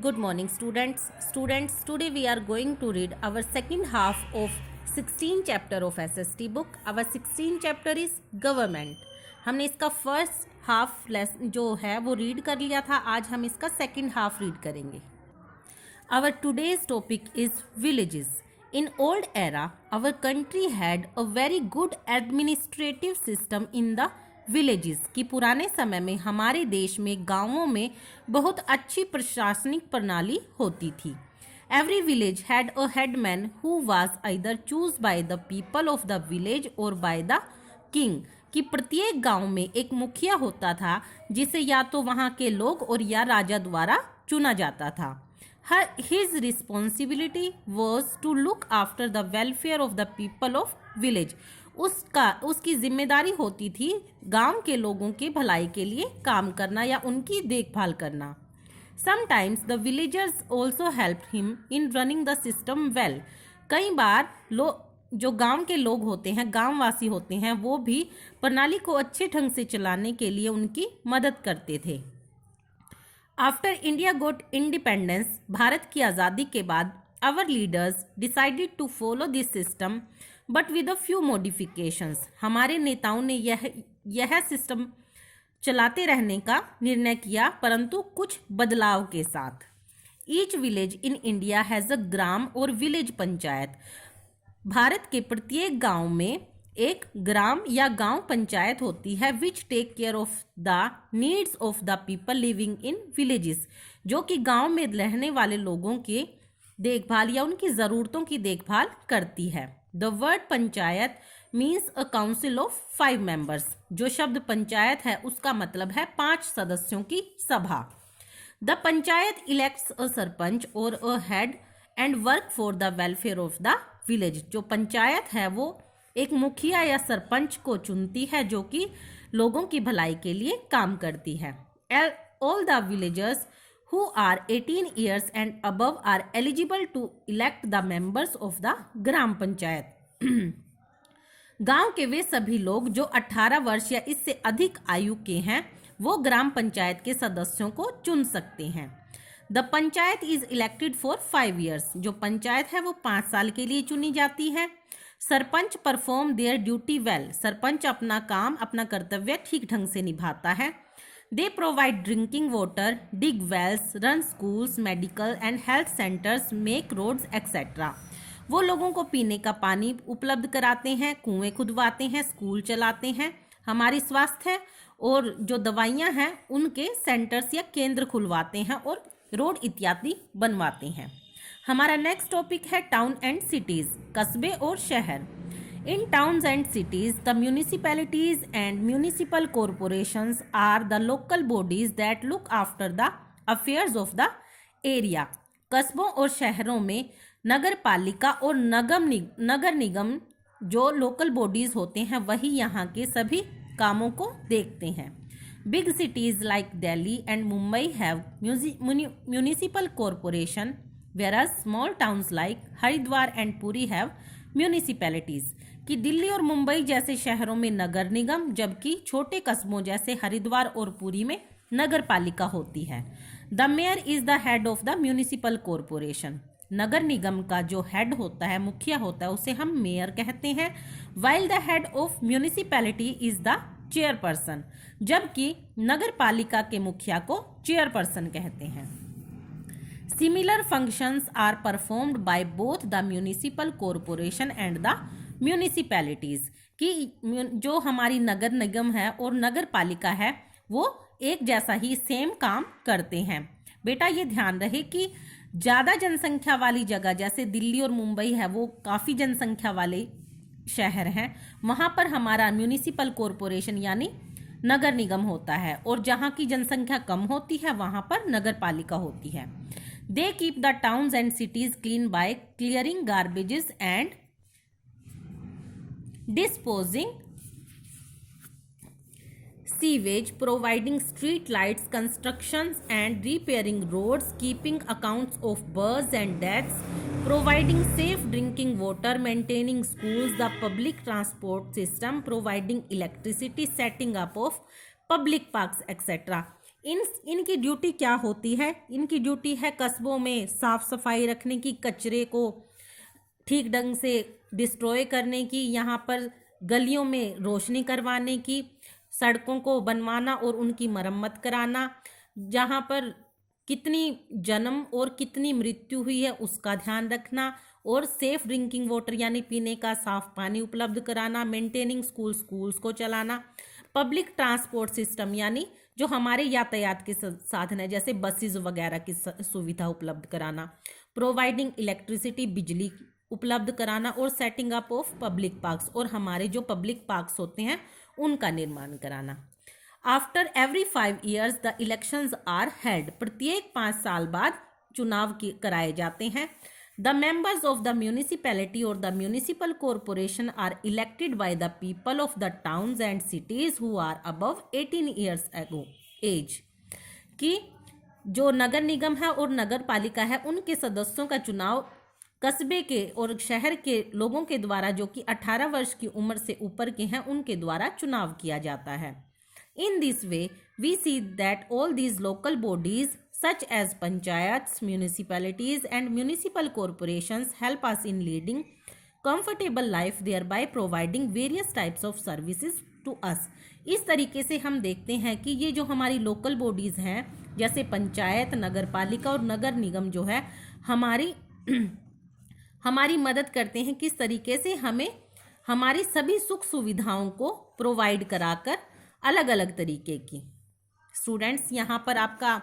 Good morning, students. Students, today we are going to read our second half of 16 chapter of SST book. Our 16 chapter is government. हमने इसका first half lesson जो है वो read कर लिया था. आज हम इसका सेकंड हाफ रीड करेंगे. Our today's topic is villages. In old era, our country had a very good administrative system in the villages कि पुराने समय में हमारे देश में गांवों में बहुत अच्छी प्रशासनिक प्रणाली होती थी. Every village had a headman who was either choose bye the people of the village और बाय द किंग कि प्रत्येक गांव में एक मुखिया होता था जिसे या तो वहां के लोग और या राजा द्वारा चुना जाता था. His responsibility was to look after the welfare of the people of village. उसकी जिम्मेदारी होती थी गांव के लोगों की भलाई के लिए काम करना या उनकी देखभाल करना. Sometimes the villagers also helped him in running the system well. कई बार जो गांव के लोग होते हैं, गांववासी होते हैं, वो भी प्रणाली को अच्छे ढंग से चलाने के लिए उनकी मदद करते थे. After India got independence, Bharat की आज़ादी के बाद our leaders decided to follow this system but with a few modifications. हमारे नेताओं ने यह सिस्टम चलाते रहने का निर्णय किया परंतु कुछ बदलाव के साथ. Each village in India has a gram और विलेज पंचायत. भारत के प्रत्येक गांव में एक ग्राम या गांव पंचायत होती है which take care of the needs of the people living in villages, जो कि गांव में रहने वाले लोगों के देखभाल या उनकी ज़रूरतों की देखभाल करती है. The word panchayat means a council of 5 members. जो शब्द पंचायत है उसका मतलब है 5 सदस्यों की सभा. द पंचायत इलेक्ट्स अ सरपंच और a head and work for the welfare of the village. जो पंचायत है वो एक मुखिया या सरपंच को चुनती है जो कि लोगों की भलाई के लिए काम करती है. All the villagers who are 18 years and above are eligible to elect the members of the ग्राम पंचायत. गांव के वे सभी लोग जो 18 वर्ष या इससे अधिक आयु के हैं वो ग्राम पंचायत के सदस्यों को चुन सकते हैं. The panchayat is elected for 5 years. जो पंचायत है वो 5 साल के लिए चुनी जाती है. Sarpanch perform their duty well. Sarpanch अपना काम, अपना कर्तव्य ठीक ढंग से निभाता है. They provide drinking water, dig wells, run schools, medical and health centres, make roads etcetera. वो लोगों को पीने का पानी उपलब्ध कराते हैं, कुएं खुदवाते हैं, स्कूल चलाते हैं, हमारी स्वास्थ्य और जो दवाइयाँ हैं उनके सेंटर्स या केंद्र खुलवाते हैं और रोड इत्यादि बनवाते हैं. हमारा नेक्स्ट टॉपिक है टाउन एंड सिटीज़, कस्बे और शहर. In towns and cities, the municipalities and municipal corporations are the local bodies that look after the affairs of the area. कस्बों और शहरों में नगर पालिका और नगर निगम जो लोकल बॉडीज होते हैं वही यहाँ के सभी कामों को देखते हैं. Big cities like Delhi and Mumbai have municipal corporation, whereas small towns like Haridwar and Puri have municipalities. कि दिल्ली और मुंबई जैसे शहरों में नगर निगम जबकि छोटे कस्बों जैसे हरिद्वार और पुरी में नगर पालिका होती है. The mayor is the head of the municipal corporation. नगर निगम का जो हेड होता है, मुखिया होता है, उसे हम मेयर कहते हैं. While the head of municipality is the chairperson. जबकि नगर पालिका के मुखिया को चेयरपर्सन कहते हैं. Similar functions are performed by both the municipal corporation and the municipalities कि जो हमारी नगर निगम है और नगर पालिका है वो एक जैसा ही सेम काम करते हैं. बेटा ये ध्यान रहे कि ज़्यादा जनसंख्या वाली जगह जैसे दिल्ली और मुंबई है वो काफ़ी जनसंख्या वाले शहर हैं, वहाँ पर हमारा म्यूनिसिपल कॉरपोरेशन यानी नगर निगम होता है और जहाँ की जनसंख्या कम होती है वहाँ पर नगर पालिका होती है. They keep the towns and cities clean bye clearing garbages and disposing sewage, providing street lights, constructions and repairing roads, keeping accounts of births and deaths, providing safe drinking water, maintaining schools, the public transport system, providing electricity, setting up of public parks, etc. इनकी duty क्या होती है? इनकी duty है कस्बों में साफ सफाई रखने की, कचरे को ठीक ढंग से डिस्ट्रॉय करने की, यहाँ पर गलियों में रोशनी करवाने की, सड़कों को बनवाना और उनकी मरम्मत कराना, जहाँ पर कितनी जन्म और कितनी मृत्यु हुई है उसका ध्यान रखना, और सेफ ड्रिंकिंग वाटर यानी पीने का साफ पानी उपलब्ध कराना, मेंटेनिंग स्कूल्स को चलाना, पब्लिक ट्रांसपोर्ट सिस्टम यानी जो हमारे यातायात के साधन है जैसे बसेस वगैरह की सुविधा उपलब्ध कराना, प्रोवाइडिंग इलेक्ट्रिसिटी बिजली उपलब्ध कराना, और setting up of public parks और हमारे जो पब्लिक पार्क्स होते हैं उनका निर्माण कराना। After every 5 years the elections are held, प्रत्येक 5 साल बाद चुनाव कराए जाते हैं। The members of the municipality और the municipal corporation are elected by the people of the towns and cities who are above 18 years age, कि जो नगर निगम है और नगर पालिका है उनके सदस्यों का चुनाव कस्बे के और शहर के लोगों के द्वारा जो कि 18 वर्ष की उम्र से ऊपर के हैं उनके द्वारा चुनाव किया जाता है। In this way, we see that all these local bodies such as panchayats, municipalities and municipal corporations help us in leading comfortable life, thereby providing various types of services to us. इस तरीके से हम देखते हैं कि ये जो हमारी लोकल बॉडीज़ हैं जैसे पंचायत, नगर पालिका और नगर निगम जो है हमारी मदद करते हैं किस तरीके से हमें हमारी सभी सुख सुविधाओं को प्रोवाइड कराकर अलग अलग तरीके की। स्टूडेंट्स यहाँ पर आपका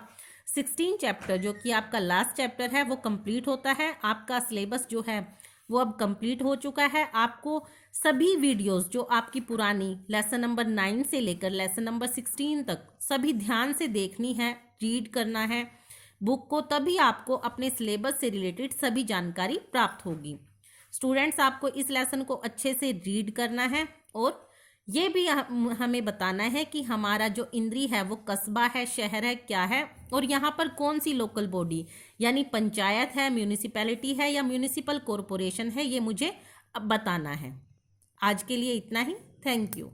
16 चैप्टर जो कि आपका लास्ट चैप्टर है वो कंप्लीट होता है। आपका सिलेबस जो है वो अब कंप्लीट हो चुका है। आपको सभी वीडियोस जो आपकी पुरानी लेसन नंबर 9 से लेकर लेसन नंबर 16 तक सभी ध्यान से देखनी है, रीड करना है बुक को, तभी आपको अपने सिलेबस से रिलेटेड सभी जानकारी प्राप्त होगी। स्टूडेंट्स आपको इस लेसन को अच्छे से रीड करना है और ये भी हमें बताना है कि हमारा जो इंद्री है वो कस्बा है, शहर है, क्या है, और यहाँ पर कौन सी लोकल बॉडी यानी पंचायत है, म्यूनिसिपैलिटी है या म्यूनिसिपल कॉरपोरेशन है, ये मुझे अब बताना है। आज के लिए इतना ही। Thank you.